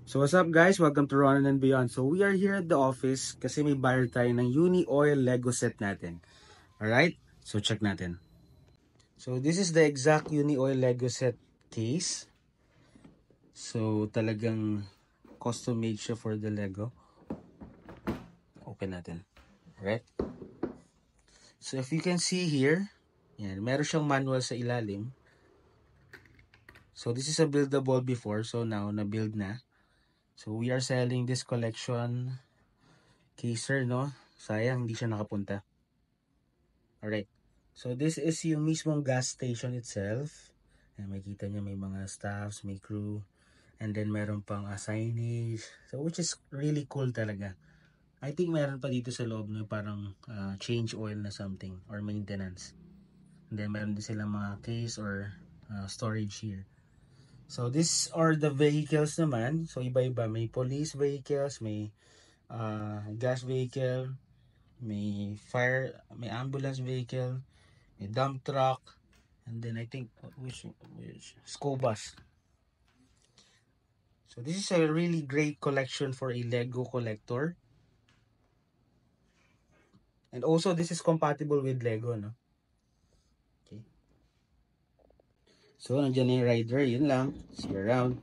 So what's up guys? Welcome to Ronan and Beyond. So we are here at the office kasi may buyer tayo ng Uni Oil Lego set natin. Alright? So check natin. So this is the exact Uni Oil Lego set case. So talagang custom made siya for the Lego. Open natin. Alright? So if you can see here, yan, meron siyang manual sa ilalim. So this is a buildable before, so now na-build na. So we are selling this collection caser, no? Sayang hindi siya nakapunta. Alright. So this is yung mismong gas station itself. Ayan, makikita niya may mga staffs, may crew. And then meron pang signage. So which is really cool talaga. I think meron pa dito sa loob na parang change oil na something or maintenance. And then meron din silang mga case or storage here. So these are the vehicles naman. So iba-iba. May police vehicles, may gas vehicle, may fire, may ambulance vehicle, may dump truck, and then I think which school bus. So this is a really great collection for a Lego collector. And also this is compatible with Lego, no? Okay. So nandiyan na yung rider, yun lang. See you around.